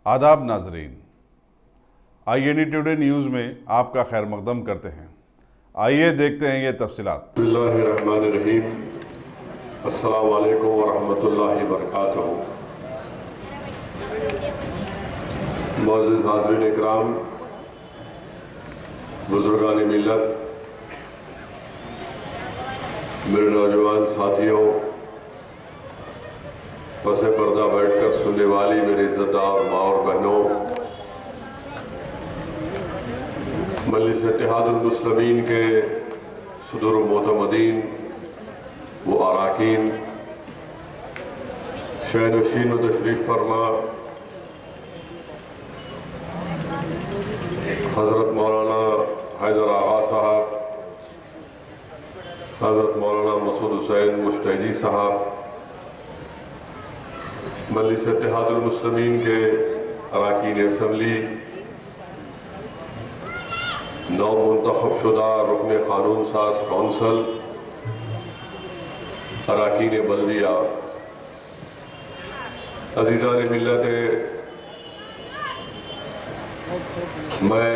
आदाब नाजरीन, INE today news में आपका खैर मकदम करते हैं। आइए देखते हैं ये तफसीलात। बिस्मिल्लाहिर्रहमानिर्रहीम। अस्सलामु अलैकुम वरहमतुल्लाहि वबरकातुहू। मुअज़्ज़िज़ हाज़रीन इकराम, बुज़ुर्गान मिल्लत, मेरे नौजवान साथियों, पसे पर्दा बैठकर सुनने वाली मेरे इज़्ज़तदार माँ और बहनों, मजलिस इत्तेहादुल मुस्लिमीन के सदर मोतमदीन व अराकीन, शहनशीन व तशरीफ़ फरमा हज़रत मौलाना हैदर आगा साहब, हज़रत मौलाना मसूद हुसैन मुश्तैदी साहब, मजलिस इत्तेहादुल मुस्लिमीन के अराकीन असम्बली, नौ मुंतखब शुदा रुकन कानून साज कौंसल, अराकीन बल्दिया, अज़ीज़ान मिल्लत, मैं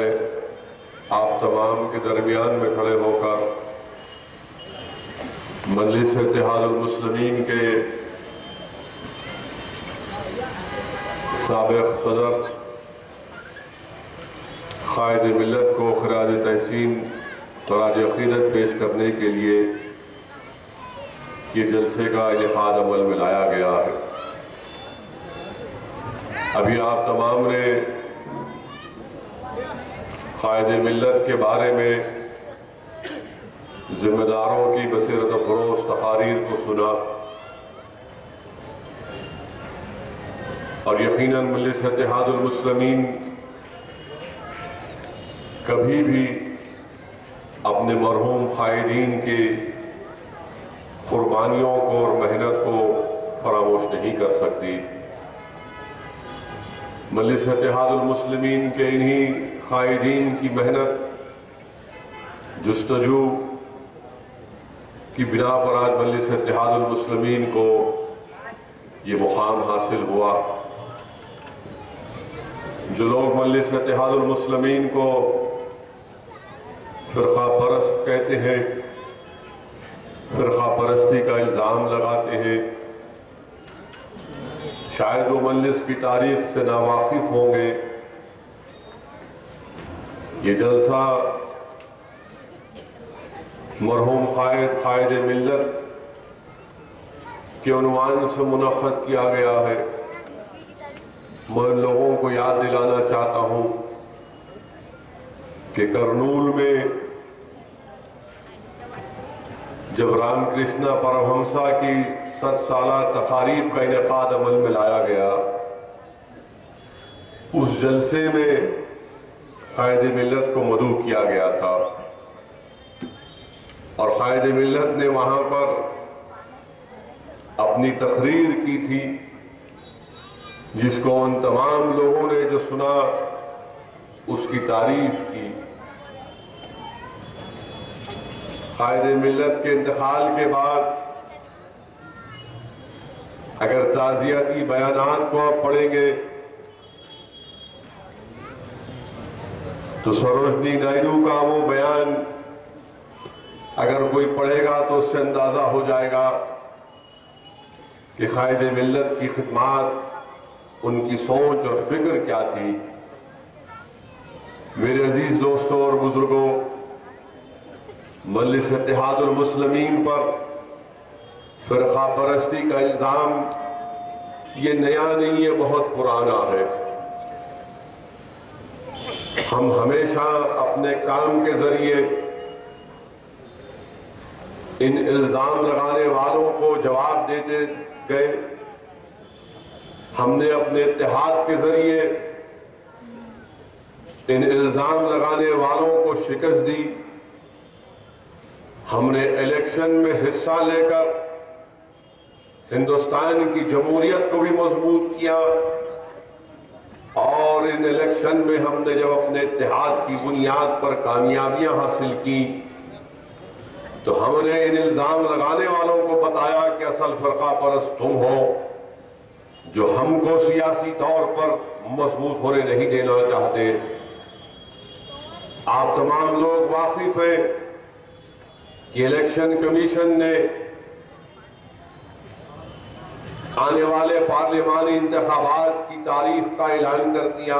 आप तमाम के दरमियान में खड़े होकर मजलिस इत्तेहादुल मुस्लिमीन के साबिक़ सदर क़ायद मिल्लत को ख़िराज तहसीन ख़राज अक़ीदत पेश करने के लिए ये जलसे का इनेकाद अमल में लाया गया है। अभी आप तमाम ने क़ायद मिल्लत के बारे में ज़िम्मेदारों की बसीरत फ़रोज़ तक़ारीर को सुना और यकीनन मजलिस इत्तेहादुल मुस्लिमीन कभी भी अपने मरहूम क़ायदीन के कुर्बानियों को और मेहनत को फरामोश नहीं कर सकती। मजलिस इत्तेहादुल मुस्लिमीन के इन्हीं क़ायदीन की मेहनत जुस्तजू की बिना पर आज मजलिस इत्तेहादुल मुस्लिमीन को ये मुकाम हासिल हुआ। जो लोग मजलिस इत्तेहादुल मुस्लिमीन को फ़िरक़ा परस्त कहते हैं, फ़िरक़ा परस्ती का इल्ज़ाम लगाते हैं, शायद वो मजलिस की तारीख से नावाकिफ़ होंगे। ये जलसा मरहूम क़ायद मिल्लत के उन्वान से मुनक़्क़द किया गया है। मैं उन लोगों को याद दिलाना चाहता हूँ कि करनूल में जब रामकृष्ण परमहंसा की 7 साला तक़ारीब का इनेकाद अमल में लाया गया, उस जलसे में क़ायद मिल्लत को मदऊ किया गया था और क़ायद मिल्लत ने वहाँ पर अपनी तकरीर की थी, जिसको उन तमाम लोगों ने जो सुना उसकी तारीफ की। क़ायद मिल्लत के इंतकाल के बाद अगर ताज़ियती बयानात को आप पढ़ेंगे तो सरोजनी नायडू का वो बयान अगर कोई पढ़ेगा तो उससे अंदाजा हो जाएगा कि क़ायद मिल्लत की खिदमत, उनकी सोच और फिक्र क्या थी। मेरे अजीज दोस्तों और बुजुर्गों, मजलिस इत्तेहादुल मुस्लिमीन पर फ़िरक़ा परस्ती का इल्ज़ाम ये नया नहीं है, बहुत पुराना है। हम हमेशा अपने काम के जरिए इन इल्ज़ाम लगाने वालों को जवाब देते गए। हमने अपने इत्तेहाद के जरिए इन इल्ज़ाम लगाने वालों को शिकस्त दी। हमने इलेक्शन में हिस्सा लेकर हिंदुस्तान की जमहूरियत को भी मजबूत किया और इन इलेक्शन में हमने जब अपने इत्तेहाद की बुनियाद पर कामयाबियां हासिल की तो हमने इन इल्ज़ाम लगाने वालों को बताया कि असल फ़िरक़ा परस्त तुम हो जो हमको सियासी तौर पर मजबूत होने नहीं देना चाहते। आप तमाम लोग वाकिफ हैं कि इलेक्शन कमीशन ने आने वाले पार्लिमानी इंतखाबात की तारीख का ऐलान कर दिया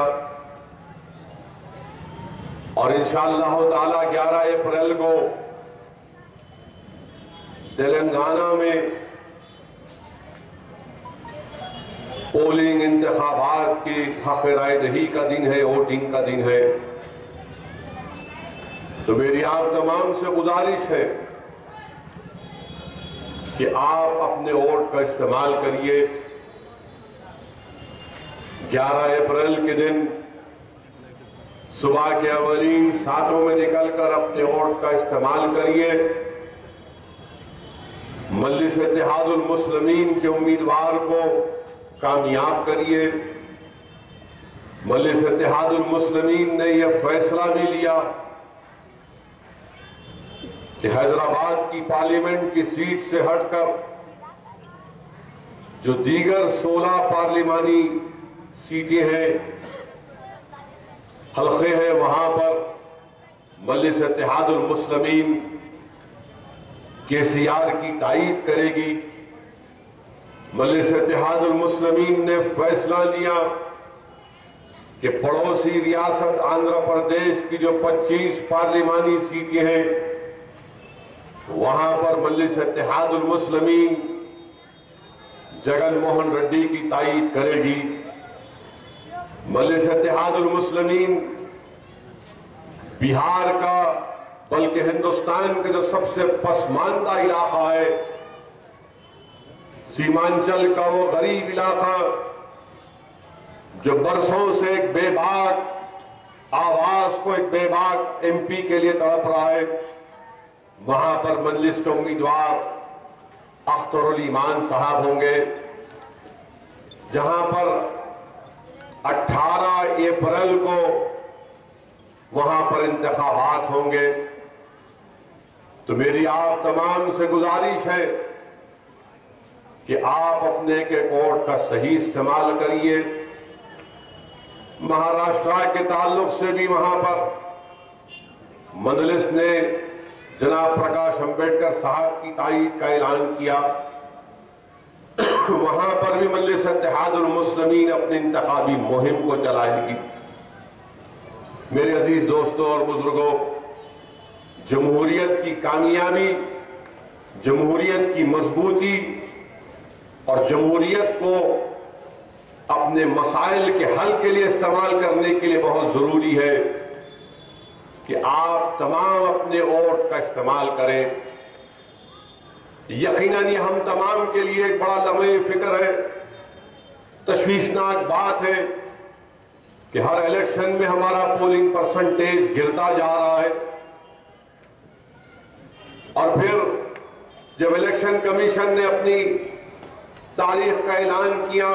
और इंशाअल्लाह ताला 11 अप्रैल को तेलंगाना में पोलिंग इंतखाबात की हक राय दही का दिन है, वोटिंग का दिन है। तो मेरी आप तमाम से गुजारिश है कि आप अपने वोट का इस्तेमाल करिए। 11 अप्रैल के दिन सुबह के अवलीन सातों में निकलकर अपने वोट का इस्तेमाल करिए। मजलिस इत्तेहादुल मुस्लिमीन के उम्मीदवार को कामयाब करिए। मजलिस इत्तेहादुल मुस्लिमीन ने यह फैसला भी लिया कि हैदराबाद की पार्लियामेंट की सीट से हटकर जो दीगर 16 पार्लिमानी सीटें हैं, हल्के हैं, वहां पर मजलिस इत्तेहादुल मुस्लिमीन केसीआर की तायीद करेगी। मजलिस इत्तेहादुल मुस्लिमीन ने फैसला लिया कि पड़ोसी रियासत आंध्र प्रदेश की जो 25 पार्लिमानी सीटें हैं, वहां पर मजलिस इत्तेहादुल मुस्लिमीन जगन मोहन रेड्डी की तायीद करेगी। मजलिस इत्तेहादुल मुस्लिमीन बिहार का, बल्कि हिंदुस्तान का जो सबसे पसमानदा इलाका है, सीमांचल का वो गरीब इलाका जो बरसों से एक बेबाक आवाज को, एक बेबाक एमपी के लिए तड़प रहा है, वहां पर मजलिस के उम्मीदवार अख्तरुल ईमान साहब होंगे। जहां पर 18 अप्रैल को वहां पर इंतखाबात होंगे। तो मेरी आप तमाम से गुजारिश है कि आप अपने के वोट का सही इस्तेमाल करिए। महाराष्ट्र के ताल्लुक से भी वहां पर मजलिस ने जनाब प्रकाश अंबेडकर साहब की तायीद का ऐलान किया। वहां पर भी मजलिस इत्तेहादुल मुस्लिमीन अपनी इंतखाबी मुहिम को चलाएगी। मेरे अजीज दोस्तों और बुजुर्गों, जमहूरियत की कामयाबी, जमहूरियत की मजबूती और जमहूरियत को अपने मसाइल के हल के लिए इस्तेमाल करने के लिए बहुत जरूरी है कि आप तमाम अपने वोट का इस्तेमाल करें। यकीनन ये हम तमाम के लिए एक बड़ा लम्हे फिक्र है, तशवीशनाक बात है कि हर इलेक्शन में हमारा पोलिंग परसेंटेज गिरता जा रहा है। और फिर जब इलेक्शन कमीशन ने अपनी तारीख का ऐलान किया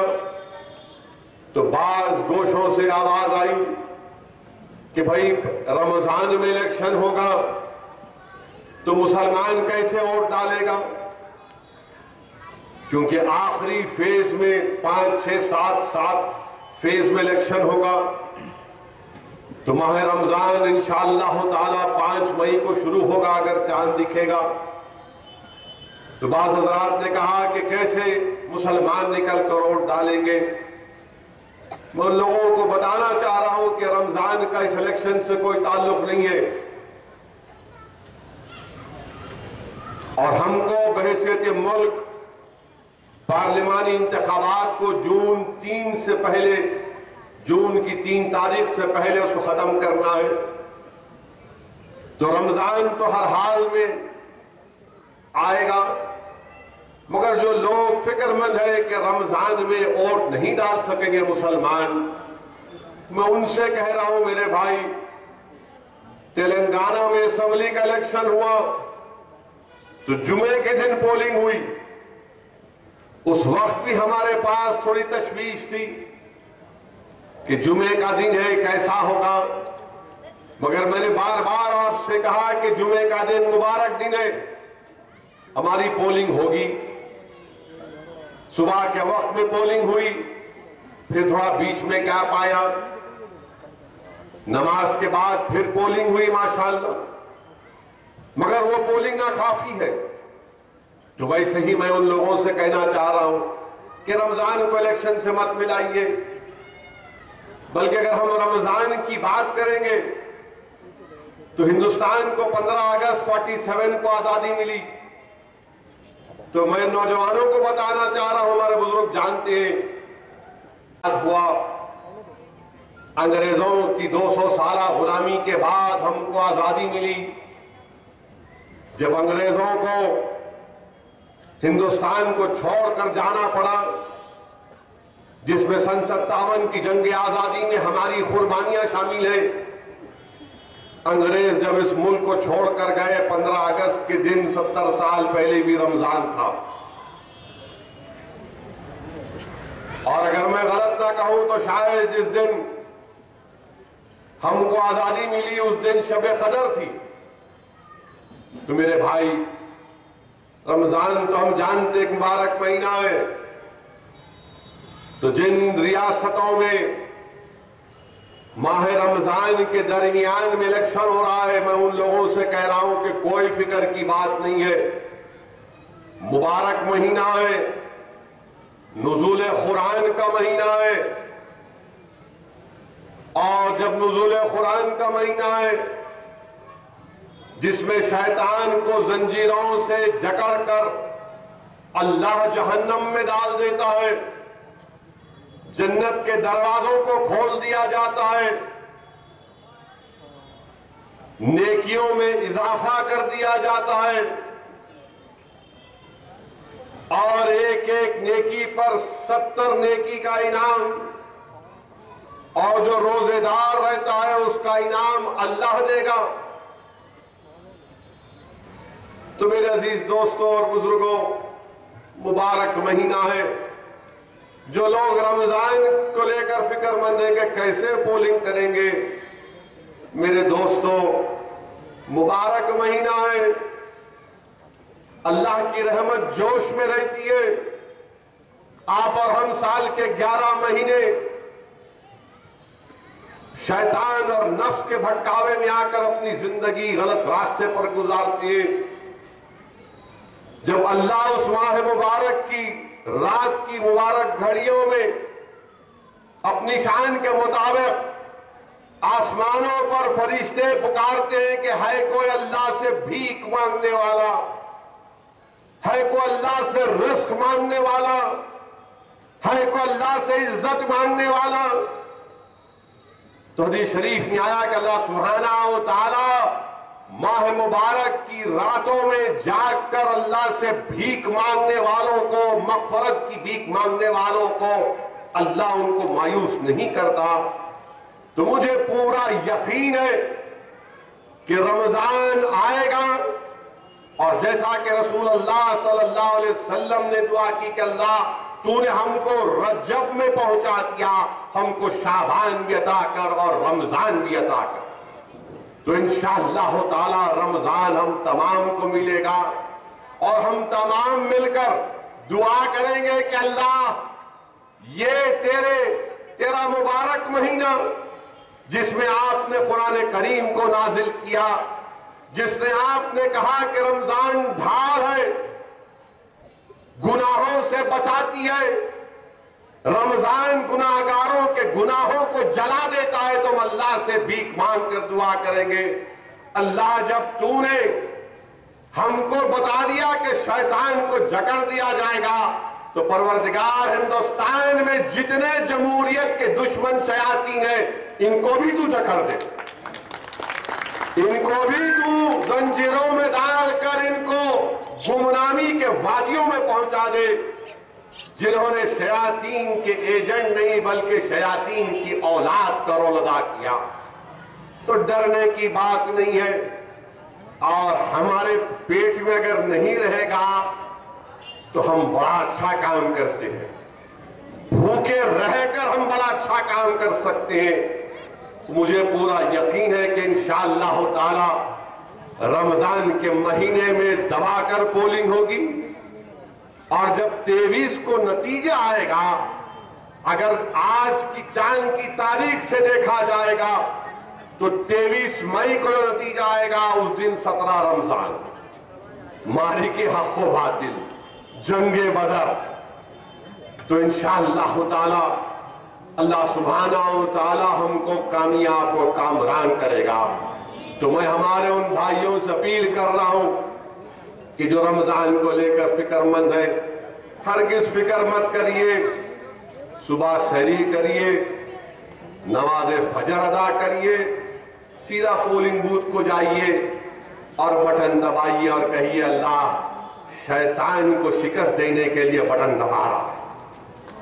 तो बाज गोशों से आवाज आई कि भाई रमजान में इलेक्शन होगा तो मुसलमान कैसे वोट डालेगा, क्योंकि आखिरी फेज में 5, 6, 7 फेज में इलेक्शन होगा। तो माह रमजान इंशाअल्लाह ताला 5 मई को शुरू होगा अगर चांद दिखेगा। तो बाज़ हज़रात ने कहा कि कैसे मुसलमान निकल कर वोट डालेंगे। मैं उन लोगों को बताना चाह रहा हूं कि रमजान का इस इलेक्शन से कोई ताल्लुक नहीं है और हमको बहैसियत मुल्क पार्लिमानी इंतखाबात को जून 3 से पहले, जून की 3 तारीख से पहले उसको खत्म करना है। तो रमजान तो हर हाल में आएगा, मगर जो लोग फिक्रमंद है कि रमजान में वोट नहीं डाल सकेंगे मुसलमान, मैं उनसे कह रहा हूं मेरे भाई, तेलंगाना में असेंबली का इलेक्शन हुआ तो जुमे के दिन पोलिंग हुई। उस वक्त भी हमारे पास थोड़ी तशवीश थी कि जुमे का दिन है, कैसा होगा, मगर मैंने बार बार आपसे कहा कि जुमे का दिन मुबारक दिन है, हमारी पोलिंग होगी। सुबह के वक्त में पोलिंग हुई, फिर थोड़ा बीच में गैप आया, नमाज के बाद फिर पोलिंग हुई माशाअल्लाह, मगर वो पोलिंग नाकाफी है। तो वैसे ही मैं उन लोगों से कहना चाह रहा हूं कि रमजान को इलेक्शन से मत मिलाइए, बल्कि अगर हम रमजान की बात करेंगे तो हिंदुस्तान को 15 अगस्त 47 को आजादी मिली। तो मैं नौजवानों को बताना चाह रहा हूं, हमारे बुजुर्ग जानते हैं हुआ अंग्रेजों की 200 साल गुलामी के बाद हमको आजादी मिली। जब अंग्रेजों को हिंदुस्तान को छोड़कर जाना पड़ा, जिसमें सन 57 की जंग आजादी में हमारी कुर्बानियां शामिल है, अंग्रेज जब इस मुल्क को छोड़कर गए 15 अगस्त के दिन 70 साल पहले भी रमजान था। और अगर मैं गलत ना कहूं तो शायद जिस दिन हमको आजादी मिली उस दिन शब कदर थी। तो मेरे भाई, रमजान तो हम जानते एक मुबारक महीना है। तो जिन रियासतों में माह रमजान के दरमियान में इलेक्शन हो रहा है, मैं उन लोगों से कह रहा हूं कि कोई फिक्र की बात नहीं है। मुबारक महीना है, नुज़ूल कुरान का महीना है, और जब नुज़ूल कुरान का महीना है जिसमें शैतान को जंजीरों से जकड़कर अल्लाह जहन्नम में डाल देता है, जन्नत के दरवाजों को खोल दिया जाता है, नेकियों में इजाफा कर दिया जाता है, और एक एक नेकी पर 70 नेकी का इनाम, और जो रोजेदार रहता है उसका इनाम अल्लाह देगा। तो मेरे अजीज दोस्तों और बुजुर्गों, मुबारक महीना है। जो लोग रमजान को लेकर फिक्रमंद है कि कैसे पोलिंग करेंगे, मेरे दोस्तों, मुबारक महीना है। अल्लाह की रहमत जोश में रहती है। आप और हम साल के 11 महीने शैतान और नफ्स के भटकावे में आकर अपनी जिंदगी गलत रास्ते पर गुजारती है। जब अल्लाह उस माह मुबारक की रात की मुबारक घड़ियों में अपनी शान के मुताबिक आसमानों पर फरिश्ते पुकारते हैं कि है कोई अल्लाह से भीख मांगने वाला, है कोई अल्लाह से रिस्क मांगने वाला, है कोई अल्लाह से इज्जत मांगने वाला। तो हदीस शरीफ में आया कि अल्लाह सुब्हानहू व तआला माह मुबारक की रातों में जागकर अल्लाह से भीख मांगने वालों को, मग़फ़िरत की भीख मांगने वालों को अल्लाह उनको मायूस नहीं करता। तो मुझे पूरा यकीन है कि रमजान आएगा, और जैसा कि रसूल अल्लाह सल्लल्लाहु अलैहि वसल्लम ने दुआ की कि अल्लाह तूने हमको रजब में पहुंचा दिया, हमको शाबान भी अता कर और रमजान भी अता कर। तो इंशाअल्लाह ताला रमजान हम तमाम को मिलेगा, और हम तमाम मिलकर दुआ करेंगे कि अल्लाह ये तेरा मुबारक महीना जिसमें आपने कुरान करीम को नाजिल किया, जिसने आपने कहा कि रमजान ढाल है, गुनाहों से बचाती है, रमजान गुनाहगारों के गुनाहों को जला देता है, तो हम अल्लाह से भीख मांग कर दुआ करेंगे। अल्लाह, जब तूने हमको बता दिया कि शैतान को जकड़ दिया जाएगा, तो परवरदिगार हिंदुस्तान में जितने जमहूरियत के दुश्मन शयातीन हैं, इनको भी तू जकड़ दे, इनको भी तू जंजीरों में डालकर इनको गुमनामी के वादियों में पहुंचा दे, जिन्होंने शयातीन के एजेंट नहीं बल्कि शयातीन की औलाद का रोल अदा किया। तो डरने की बात नहीं है, और हमारे पेट में अगर नहीं रहेगा तो हम बड़ा अच्छा काम करते हैं, भूखे रहकर हम बड़ा अच्छा काम कर सकते हैं। मुझे पूरा यकीन है कि इंशाअल्लाह ताला रमजान के महीने में दबाकर पोलिंग होगी, और जब 23 को नतीजा आएगा, अगर आज की चांद की तारीख से देखा जाएगा तो 23 मई को जो नतीजा आएगा उस दिन 17 रमजान, मारिके हक़ व बातिल, जंगे बदर। तो इंशाअल्लाह ताला अल्लाह सुब्हानहू व तआला हमको कामयाब और कामरान करेगा। तो मैं हमारे उन भाइयों से अपील कर रहा हूं कि जो रमजान को लेकर फिक्रमंद है, हरगिज़ फिक्र मत करिए, सुबह सहरी करिए, नमाज फजर अदा करिए, सीधा पोलिंग बूथ को जाइए और बटन दबाइए और कहिए अल्लाह शैतान को शिकस्त देने के लिए बटन दबा रहा है,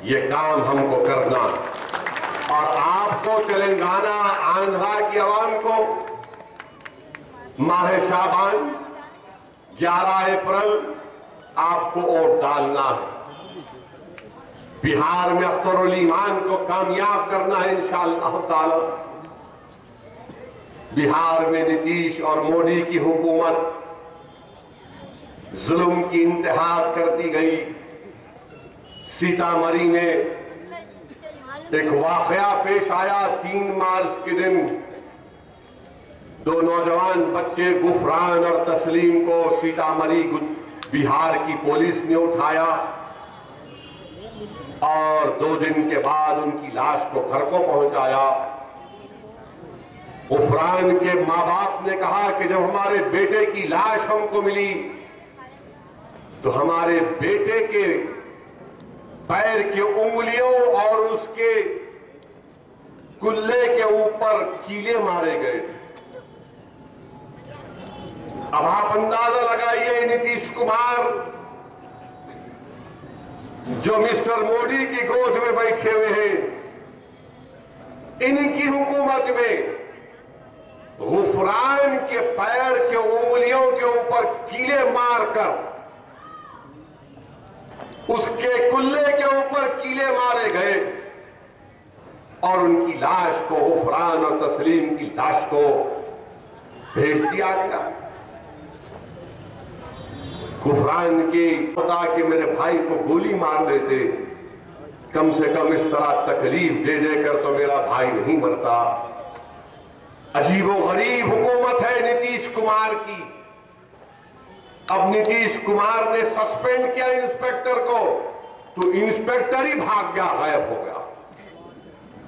ये काम हमको करना। और आपको तेलंगाना आंध्रा की आवाम को माह शाबान 11 अप्रैल आपको वोट डालना है। बिहार में अख्तरुल ईमान को कामयाब करना है इंशाअल्लाह ताला। बिहार में नीतीश और मोदी की हुकूमत जुल्म की इंतहा कर दी गई। सीतामढ़ी में एक वाकया पेश आया 3 मार्च के दिन, 2 नौजवान बच्चे गुफरान और तस्लीम को सीतामढ़ी बिहार की पुलिस ने उठाया और 2 दिन के बाद उनकी लाश को घर को पहुंचाया। गुफरान के मां बाप ने कहा कि जब हमारे बेटे की लाश हमको मिली तो हमारे बेटे के पैर की उंगलियों और उसके कुल्ले के ऊपर कीले मारे गए थे। अब आप अंदाजा लगाइए, नीतीश कुमार जो मिस्टर मोदी की गोद में बैठे हुए हैं, इनकी हुकूमत में गुफरान के पैर के उंगलियों के ऊपर कीले मारकर उसके कुल्ले के ऊपर कीले मारे गए और उनकी लाश को, गुफरान और तस्लीम की लाश को भेज दिया गया। गुफरान की पता कि मेरे भाई को गोली मार देते, कम से कम इस तरह तकलीफ दे देकर तो मेरा भाई नहीं मरता। अजीबोगरीब हुकूमत है नीतीश कुमार की। अब नीतीश कुमार ने सस्पेंड किया इंस्पेक्टर को, तो इंस्पेक्टर ही भाग गया, गायब हो गया।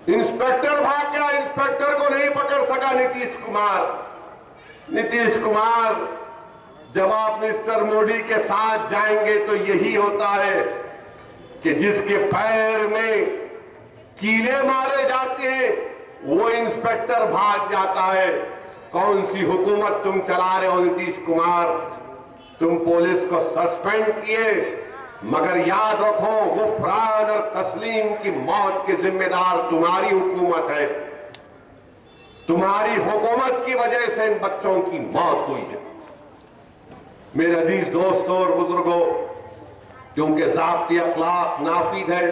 इंस्पेक्टर भाग गया, इंस्पेक्टर को नहीं पकड़ सका नीतीश कुमार। नीतीश कुमार, जब आप मिस्टर मोदी के साथ जाएंगे तो यही होता है कि जिसके पैर में कीले मारे जाते हैं वो इंस्पेक्टर भाग जाता है। कौन सी हुकूमत तुम चला रहे हो नीतीश कुमार? तुम पुलिस को सस्पेंड किए, मगर याद रखो गुफरान और तस्लीम की मौत के जिम्मेदार तुम्हारी हुकूमत है। तुम्हारी हुकूमत की वजह से इन बच्चों की मौत हुई है। मेरे अजीज दोस्तों और बुजुर्गों, क्योंकि ज़ाब्ती अखलाक नाफिद है,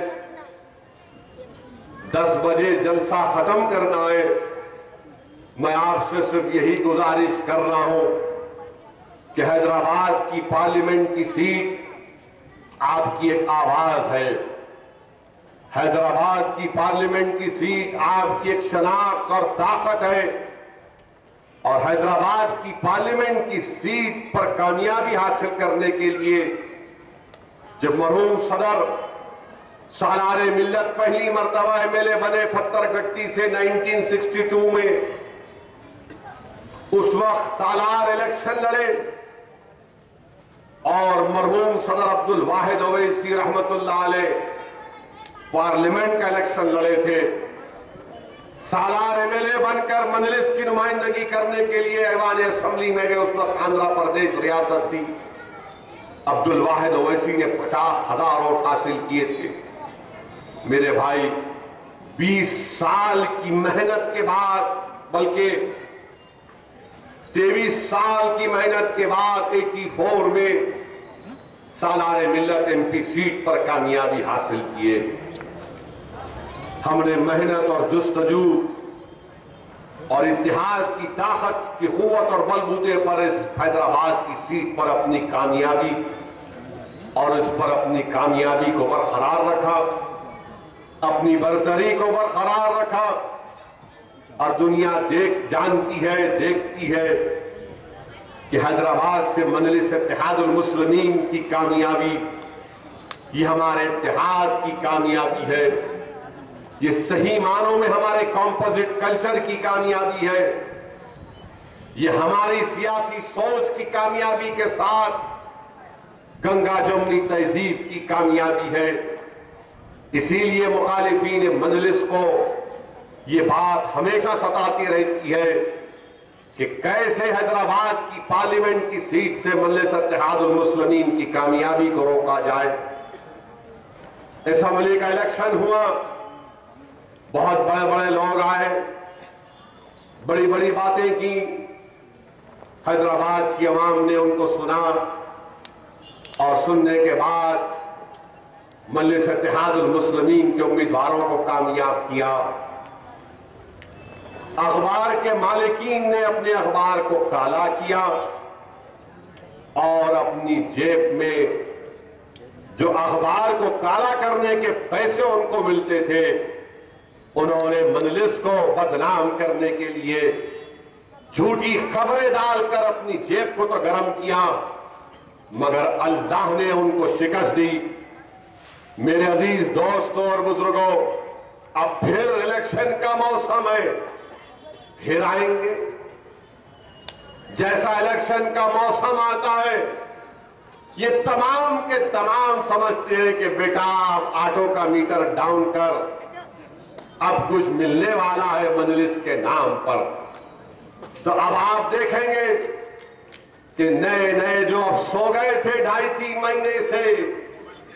10 बजे जलसा खत्म करना है, मैं आपसे सिर्फ यही गुजारिश कर रहा हूं कि हैदराबाद की पार्लियामेंट की सीट आपकी एक आवाज है। हैदराबाद की पार्लियामेंट की सीट आपकी एक शनाख्त और ताकत है। और हैदराबाद की पार्लियामेंट की सीट पर कामयाबी हासिल करने के लिए जब मरहूम सदर सालारे मिल्लत पहली मर्तबा एमएलए बने पत्थरगट्टी से 1962 में, उस वक्त सालार इलेक्शन लड़े और मरहूम सदर अब्दुल वाहिद ओवैसी रहमतुल्लाह अलैह पार्लियामेंट का इलेक्शन लड़े थे। सालार एमएलए बनकर मजलिस की नुमाइंदगी करने के लिए ऐवान असेंबली में गए। उस वक्त आंध्र प्रदेश रियासत थी। अब्दुल वाहिद ओवैसी ने 50,000 वोट हासिल किए थे। मेरे भाई, 20 साल की मेहनत के बाद, बल्कि 23 साल की मेहनत के बाद 84 में सालारे मिल्लत एमपी सीट पर कामयाबी हासिल किए। हमने मेहनत और जुस्तजू और इत्तेहाद की ताकत की कुव्वत और बलबूते पर इस हैदराबाद की सीट पर अपनी कामयाबी और इस पर अपनी कामयाबी को बरकरार रखा, अपनी बरतरी को बरकरार रखा। और दुनिया जानती है, देखती है कि हैदराबाद से मजलिस इत्तेहादुल मुस्लिमीन की कामयाबी, ये हमारे इत्तेहाद की कामयाबी है, ये सही मानों में हमारे कॉम्पोजिट कल्चर की कामयाबी है, ये हमारी सियासी सोच की कामयाबी के साथ गंगा जमुनी तहजीब की कामयाबी है। इसीलिए मुखालिफीन मजलिस को ये बात हमेशा सताती रहती है कि कैसे हैदराबाद की पार्लियामेंट की सीट से मजलिस इत्तेहादुल मुस्लिमीन की कामयाबी को रोका जाए। असेंबली का इलेक्शन हुआ, बहुत बड़े बड़े लोग आए, बड़ी बड़ी बातें की, हैदराबाद की आवाम ने उनको सुना और सुनने के बाद मजलिस इत्तेहादुल मुस्लिमीन के उम्मीदवारों को कामयाब किया। अखबार के मालिकीन ने अपने अखबार को काला किया और अपनी जेब में जो अखबार को काला करने के पैसे उनको मिलते थे, उन्होंने मजलिस को बदनाम करने के लिए झूठी खबरें डालकर अपनी जेब को तो गर्म किया, मगर अल्लाह ने उनको शिकस्त दी। मेरे अजीज दोस्तों और बुजुर्गों, अब फिर इलेक्शन का मौसम है, फिर आएंगे। जैसा इलेक्शन का मौसम आता है, ये तमाम के तमाम समझते हैं कि बेटा ऑटो का मीटर डाउन कर, अब कुछ मिलने वाला है मजलिस के नाम पर। तो अब आप देखेंगे कि नए नए जो अब सो गए थे 2.5-3 महीने से,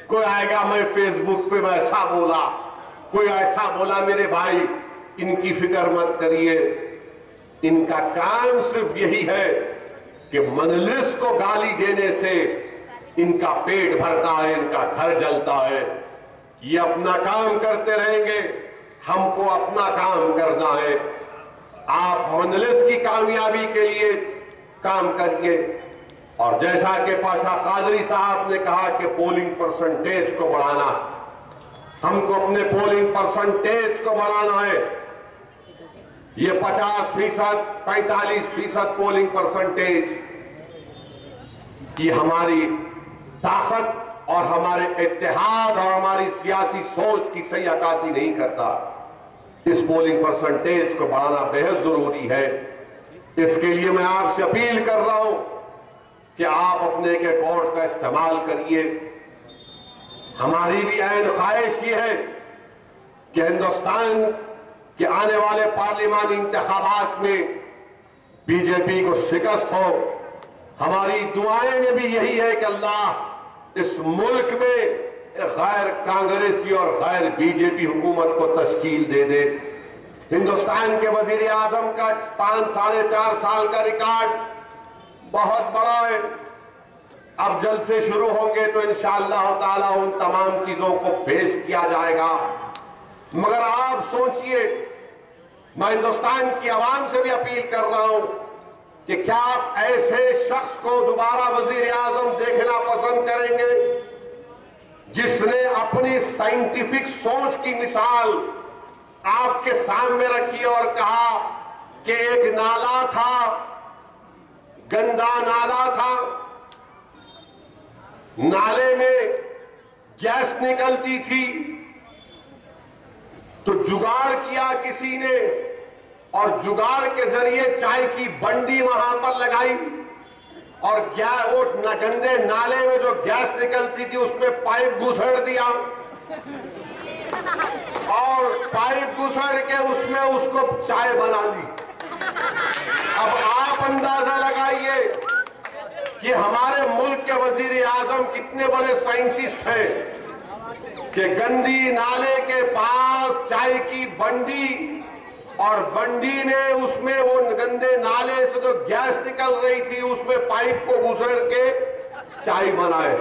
कोई आएगा मैं फेसबुक पे मैं ऐसा बोला, कोई ऐसा बोला। मेरे भाई, इनकी फिक्र मत करिए, इनका काम सिर्फ यही है कि मजलिस को गाली देने से इनका पेट भरता है, इनका घर जलता है। ये अपना काम करते रहेंगे, हमको अपना काम करना है। आप मजलिस की कामयाबी के लिए काम करिए। और जैसा कि पाशा कादरी साहब ने कहा कि पोलिंग परसेंटेज को बढ़ाना, हमको अपने पोलिंग परसेंटेज को बढ़ाना है। ये 50%, 45% पोलिंग परसेंटेज, ये हमारी ताकत और हमारे इत्तेहाद और हमारी सियासी सोच की सही अक्कासी नहीं करता। इस पोलिंग परसेंटेज को बढ़ाना बेहद जरूरी है। इसके लिए मैं आपसे अपील कर रहा हूं कि आप अपने के वोट का इस्तेमाल करिए। हमारी भी ऐन ख्वाहिश ये है कि हिंदुस्तान के आने वाले पार्लिमानी इंतखाबात में बीजेपी को शिकस्त हो। हमारी दुआएं में भी यही है कि अल्लाह इस मुल्क में गैर कांग्रेसी और गैर बीजेपी हुकूमत को तश्कील दे दे। हिंदुस्तान के वजीर आजम का 5-4.5 साल का रिकॉर्ड बहुत बड़ा है। अब जलसे शुरू होंगे तो इंशाअल्लाह ताला उन तमाम चीजों को पेश किया जाएगा। मगर आप सोचिए, मैं हिंदुस्तान की आवाम से भी अपील कर रहा हूं कि क्या आप ऐसे शख्स को दोबारा वजीर आजम देखना पसंद करेंगे जिसने अपनी साइंटिफिक सोच की मिसाल आपके सामने रखी और कहा कि एक नाला था, गंदा नाला था, नाले में गैस निकलती थी, तो जुगाड़ किया किसी ने और जुगाड़ के जरिए चाय की बंडी वहां पर लगाई और वो गंदे नाले में जो गैस निकलती थी उसमें पाइप घुसेड़ दिया और पाइप घुसेड़ के उसमें उसको चाय बना ली। अब आप अंदाजा लगाइए कि हमारे मुल्क के वजीर आजम कितने बड़े साइंटिस्ट हैं कि गंदी नाले के पास चाय की बंडी और बंडी ने उसमें वो गंदे नाले से जो गैस निकल रही थी उसमें पाइप को घुसेड़ के चाय बनाए।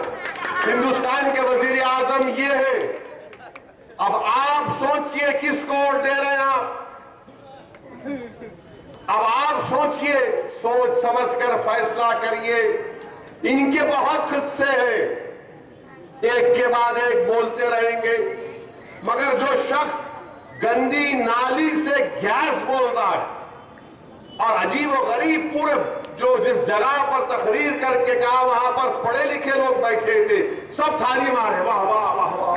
हिंदुस्तान के वजीर आजम ये है। अब आप सोचिए किसको वोट दे रहे हैं आप। अब आप सोचिए, सोच समझकर फैसला करिए। इनके बहुत किस्से हैं एक के बाद एक बोलते रहेंगे, मगर जो शख्स गंदी नाली से गैस बोलता है और अजीब और गरीब पूरे जो जिस जगह पर तकरीर करके कहा वहां पर पढ़े लिखे लोग बैठे थे, सब थाली मारे, वाह वाह वाह वाह,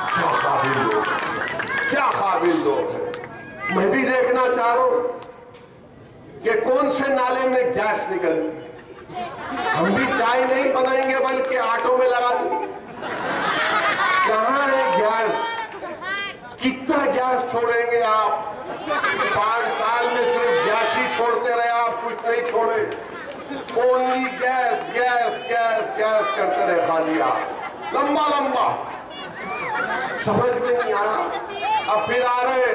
क्या काबिल लोग, क्या काबिल लोग हैं। मैं भी देखना चाह रहा हूं कि कौन से नाले में गैस निकलती। हम भी चाय नहीं बनाएंगे बल्कि आटो में लगा देंगे। कहां है गैस? कितना गैस छोड़ेंगे आप? 5 साल में सिर्फ गैस ही छोड़ते रहे आप, कुछ नहीं छोड़े। Only gas gas gas gas करते रहे खाली आप, लंबा लंबा। समझ में नहीं आ रहा। अब फिर आ रहे,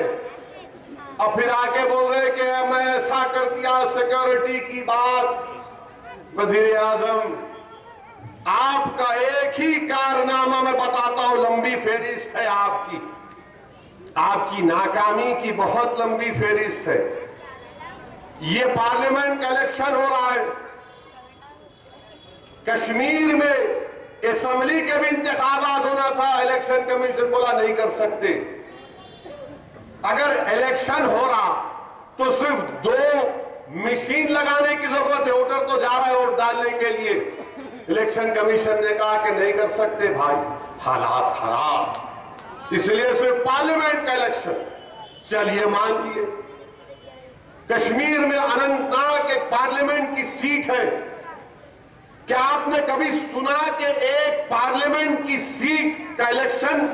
अब फिर आके बोल रहे कि मैं ऐसा कर दिया, सिक्योरिटी की बात। वजीर आजम, आपका एक ही कारनामा मैं बताता हूं, लंबी फेरिस्त है आपकी, आपकी नाकामी की बहुत लंबी फेरिस्त है। ये पार्लियामेंट का इलेक्शन हो रहा है, कश्मीर में असेंबली के भी इंतखाबात होना था, इलेक्शन कमीशन बोला नहीं कर सकते। अगर इलेक्शन हो रहा तो सिर्फ 2 मशीन लगाने की जरूरत है, वोटर तो जा रहा है वोट डालने के लिए। इलेक्शन कमीशन ने कहा कि नहीं कर सकते भाई, हालात खराब, इसलिए सिर्फ पार्लियामेंट का इलेक्शन। चलिए मान लिए, कश्मीर में अनंतनाग एक पार्लियामेंट की सीट है। क्या आपने कभी सुना कि एक पार्लियामेंट की सीट का इलेक्शन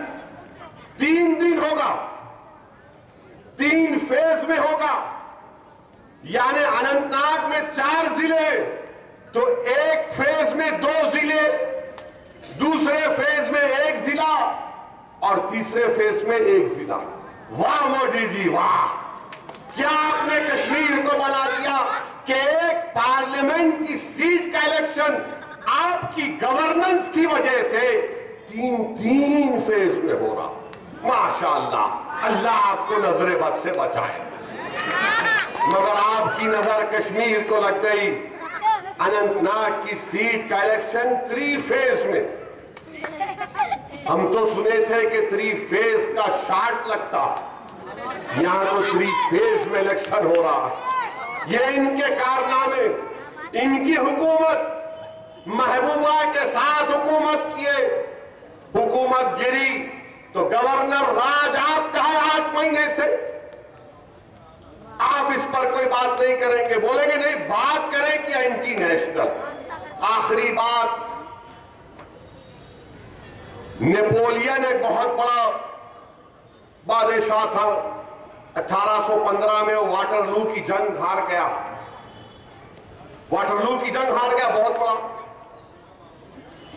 3 दिन होगा, 3 फेज में होगा? यानी अनंतनाग में 4 जिले, तो एक फेज में 2 जिले, दूसरे फेज में 1 जिला और तीसरे फेज में 1 जिला। वाह मोदी जी वाह, क्या आपने कश्मीर को बना दिया कि एक पार्लियामेंट की सीट का इलेक्शन आपकी गवर्नेंस की वजह से 3 फेज में हो रहा। माशाअल्लाह, अल्लाह आपको नजरे बद से बचाए। मगर आपकी नजर कश्मीर को लग गई। अनंतनाग की सीट का इलेक्शन 3 फेज में। हम तो सुने थे कि 3 फेज का शार्ट लगता, यहां तो 3 फेज में इलेक्शन हो रहा। ये इनके कारनामे, इनकी हुकूमत, महबूबा के साथ हुकूमत किए, हुकूमत गिरी तो गवर्नर राज आपका है 8 महीने से। आप इस पर कोई बात नहीं करेंगे, बोलेंगे नहीं बात करें कि एंटी नेशनल। आखिरी बात, नेपोलियन एक बहुत बड़ा बादशाह था। 1815 में वो वाटरलू की जंग हार गया, वाटरलू की जंग हार गया, बहुत बड़ा।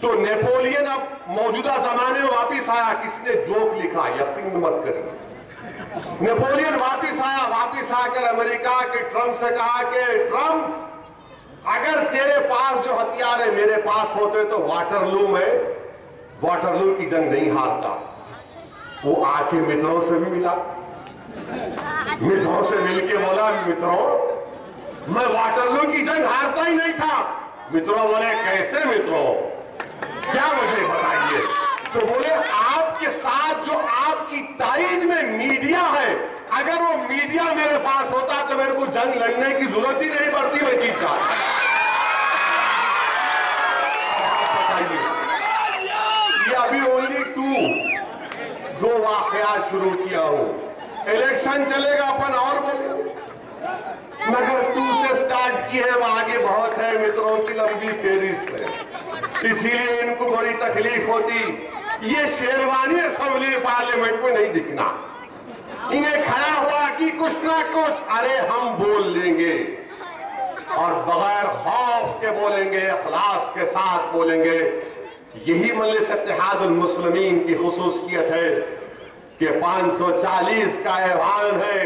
तो नेपोलियन अब मौजूदा जमाने में वापिस आया। किसी ने जोक लिखा, यकीन मत करिए। नेपोलियन वापिस आया, वापिस आकर अमेरिका के ट्रंप से कहा कि ट्रंप, अगर तेरे पास जो हथियार है मेरे पास होते तो वाटरलू की जंग नहीं हारता। वो आके मित्रों से भी मिला, मित्रों से मिलके बोला, मित्रों मैं वाटरलू की जंग हारता ही नहीं था। मित्रों बोले कैसे मित्रों, क्या मुझे बताइए? तो बोले आपके साथ जो आपकी तारीज में मीडिया है, अगर वो मीडिया मेरे पास होता तो मेरे को जंग लड़ने की जरूरत ही नहीं पड़ती। मैं चीज का ये अभी ओनली 2 वाकयात शुरू किया हूं। इलेक्शन चलेगा अपन और बोलेंगे, मगर 2 से स्टार्ट किए हैं, आगे बहुत है। मित्रों की लंबी फेरिस्त है, इसीलिए इनको बड़ी तकलीफ होती। ये शेरवानी असेंबली पार्लियामेंट में नहीं दिखना, इन्हें खड़ा हुआ कि कुछ ना कुछ अरे हम बोल लेंगे और बगैर खौफ के बोलेंगे, इखलास के साथ बोलेंगे। यही मजलिस इत्तेहादुल मुस्लिमीन की खुसूसियत है कि 540 का ऐवान है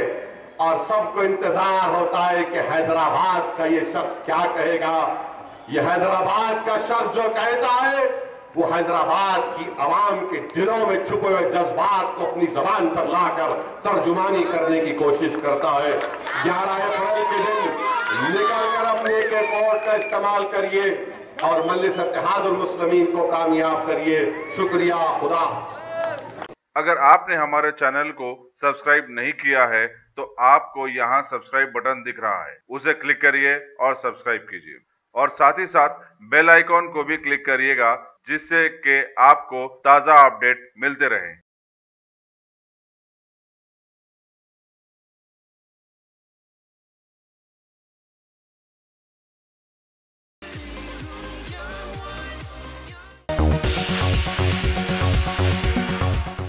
और सबको इंतजार होता है कि हैदराबाद का ये शख्स क्या कहेगा। ये हैदराबाद का शख्स जो कहता है वो हैदराबाद की आवाम के दिलों में छुपे हुए जज्बात को अपनी जबान पर लाकर तर्जुमानी करने की कोशिश करता है। 11 अप्रैल के दिन निकलकर अपने एक वोट का इस्तेमाल करिए। और मजलिस इत्तेहादुल मुस्लिमीन को कामयाब करिए। शुक्रिया, खुदा। अगर आपने हमारे चैनल को सब्सक्राइब नहीं किया है तो आपको यहाँ सब्सक्राइब बटन दिख रहा है, उसे क्लिक करिए और सब्सक्राइब कीजिए और साथ ही साथ बेल आइकॉन को भी क्लिक करिएगा जिससे कि आपको ताज़ा अपडेट मिलते रहें।